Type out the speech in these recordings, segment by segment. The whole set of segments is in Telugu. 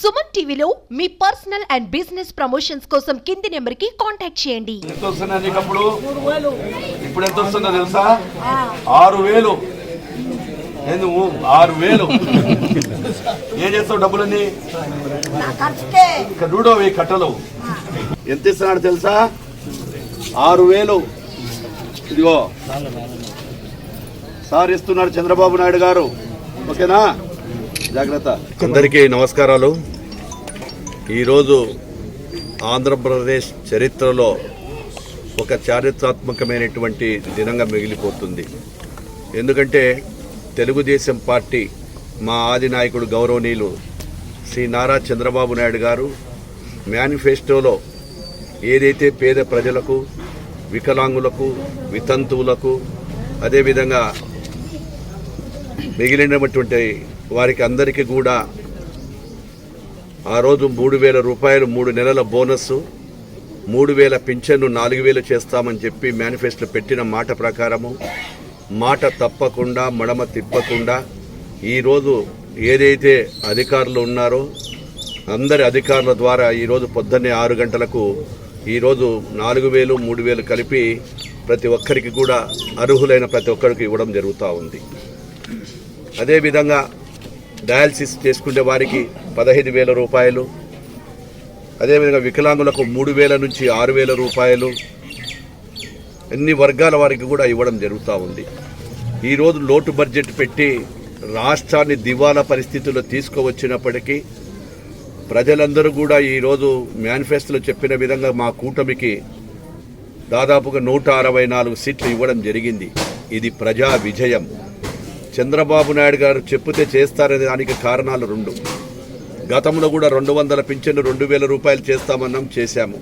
సుమన్ టీవీలో మీ పర్సనల్ అండ్ బిజినెస్ ప్రమోషన్స్ కోసం కింది నెంబర్ కి కాంటాక్ట్ చేయండి. ఎంత వస్తున్నా నీకు అప్పుడు? ఇప్పుడు ఎంత వస్తుందో తెలుసా? 6,000. నువ్వు 6,000 ఏం చేస్తావు? డబ్బులన్నీ చూడో ఈ కట్టలు ఎంత ఇస్తున్నాడు తెలుసా? 6,000. ఇదిగో సార్ ఇస్తున్నాడు చంద్రబాబు నాయుడు గారు. ఓకేనా? జాగ్రత్త. అందరికీ నమస్కారాలు. ఈరోజు ఆంధ్రప్రదేశ్ చరిత్రలో ఒక చారిత్రాత్మకమైనటువంటి దినంగా మిగిలిపోతుంది. ఎందుకంటే తెలుగుదేశం పార్టీ మా ఆది నాయకుడు గౌరవనీయులు శ్రీ నారా చంద్రబాబు నాయుడు గారు మేనిఫెస్టోలో ఏదైతే పేద ప్రజలకు, వికలాంగులకు, వితంతువులకు, అదేవిధంగా మిగిలినటువంటి వారికి అందరికీ కూడా ఆ రోజు 3,000 రూపాయలు 3 నెలల బోనస్సు, 3,000 పింఛన్ను 4,000 చేస్తామని చెప్పి మేనిఫెస్టో పెట్టిన మాట ప్రకారము మాట తప్పకుండా మడమ తిప్పకుండా ఈరోజు ఏదైతే అధికారులు ఉన్నారో అందరి అధికారుల ద్వారా ఈరోజు పొద్దున్నే 6 గంటలకు ఈరోజు 4,000 3,000 కలిపి ప్రతి ఒక్కరికి కూడా అర్హులైన ప్రతి ఒక్కరికి ఇవ్వడం జరుగుతూ ఉంది. అదేవిధంగా డయాలసిస్ చేసుకునే వారికి 15,000 రూపాయలు, అదేవిధంగా వికలాంగులకు 3,000 నుంచి 6,000 రూపాయలు, అన్ని వర్గాల వారికి కూడా ఇవ్వడం జరుగుతూ ఉంది. ఈరోజు లోటు బడ్జెట్ పెట్టి రాష్ట్రాన్ని దివాలా పరిస్థితుల్లో తీసుకువచ్చినప్పటికీ ప్రజలందరూ కూడా ఈరోజు మేనిఫెస్టోలో చెప్పిన విధంగా మా కూటమికి దాదాపుగా 164 సీట్లు ఇవ్వడం జరిగింది. ఇది ప్రజా విజయం. చంద్రబాబు నాయుడు గారు చెప్తే చేస్తారనే దానికి కారణాలు 2. గతంలో కూడా 200 పింఛన్ను 2,000 రూపాయలు చేస్తామన్నాం, చేశాము.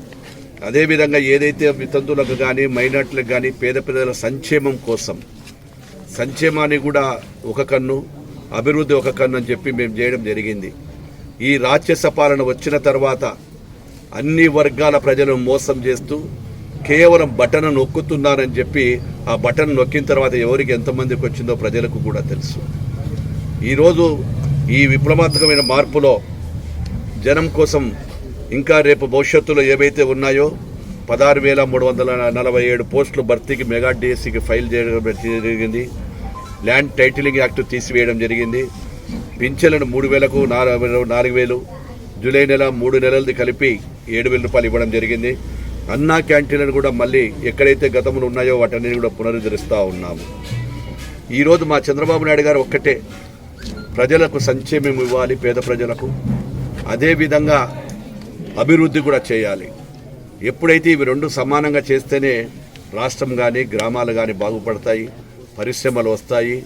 అదేవిధంగా ఏదైతే వితంతులకు కానీ మైనార్టీలకు కానీ పేద ప్రజల సంక్షేమం కోసం సంక్షేమాన్ని కూడా ఒక కన్ను, అభివృద్ధి ఒక కన్ను అని చెప్పి మేము చేయడం జరిగింది. ఈ రాక్షస పాలన వచ్చిన తర్వాత అన్ని వర్గాల ప్రజలను మోసం చేస్తూ కేవలం బటన్ నొక్కుతున్నారని చెప్పి ఆ బటన్ నొక్కిన తర్వాత ఎవరికి ఎంతమందికి వచ్చిందో ప్రజలకు కూడా తెలుసు. ఈరోజు ఈ విప్లవాత్మకమైన మార్పులో జనం కోసం ఇంకా రేపు భవిష్యత్తులో ఏవైతే ఉన్నాయో 16,347 పోస్టులు భర్తీకి మెగా డిఎస్సికి ఫైల్ చేయడం జరిగింది. ల్యాండ్ టైటిలింగ్ యాక్ట్ తీసివేయడం జరిగింది. పింఛన్లను 3,000కు 4,000, జూలై నెల 3 నెలలది కలిపి 7,000 రూపాయలు ఇవ్వడం జరిగింది. అన్నా క్యాంటీన్లను కూడా మళ్ళీ ఎక్కడైతే గతంలో ఉన్నాయో వాటన్ని కూడా పునరుద్ధరిస్తూ ఉన్నాము. ఈరోజు మా చంద్రబాబు నాయుడు గారు ఒక్కటే, ప్రజలకు సంక్షేమం ఇవ్వాలి, పేద ప్రజలకు, అదేవిధంగా అభివృద్ధి కూడా చేయాలి. ఎప్పుడైతే ఇవి 2 సమానంగా చేస్తేనే రాష్ట్రం కానీ గ్రామాలు కానీ బాగుపడతాయి, పరిశ్రమలు వస్తాయి.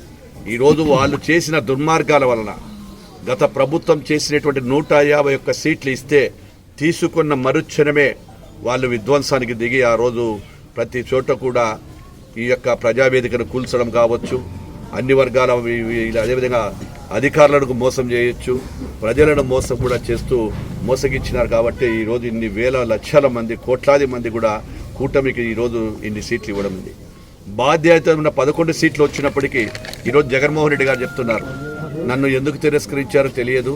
ఈరోజు వాళ్ళు చేసిన దుర్మార్గాల వలన గత ప్రభుత్వం చేసినటువంటి 151 సీట్లు ఇస్తే తీసుకున్న మరుక్షణమే వాళ్ళు విధ్వంసానికి దిగి ఆ రోజు ప్రతి చోట కూడా ఈ యొక్క ప్రజావేదికను కూల్చడం కావచ్చు, అన్ని వర్గాల అదేవిధంగా అధికారులకు మోసం చేయొచ్చు, ప్రజలను మోసం కూడా చేస్తూ మోసగిచ్చినారు. కాబట్టి ఈరోజు ఇన్ని వేల లక్షల మంది, కోట్లాది మంది కూడా కూటమికి ఈరోజు ఇన్ని సీట్లు ఇవ్వడం ఉంది. బాధ్యత ఉన్న 11 సీట్లు వచ్చినప్పటికీ ఈరోజు జగన్మోహన్ రెడ్డి గారు చెప్తున్నారు, నన్ను ఎందుకు తిరస్కరించారో తెలియదు,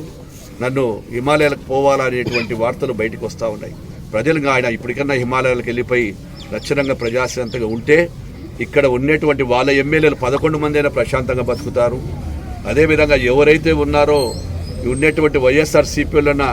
నన్ను హిమాలయాలకు పోవాలా అనేటువంటి వార్తలు బయటకు వస్తూ ఉన్నాయి. ప్రజలుగా ఆయన ఇప్పటికన్నా హిమాలయాలకు వెళ్ళిపోయి లక్షణంగా ప్రజాశాంతంగా ఉంటే ఇక్కడ ఉన్నటువంటి వాళ్ళ ఎమ్మెల్యేలు 11 మంది అయినా ప్రశాంతంగా బతుకుతారు. అదేవిధంగా ఎవరైతే ఉన్నారో ఉన్నటువంటి వైఎస్ఆర్సీపీలోన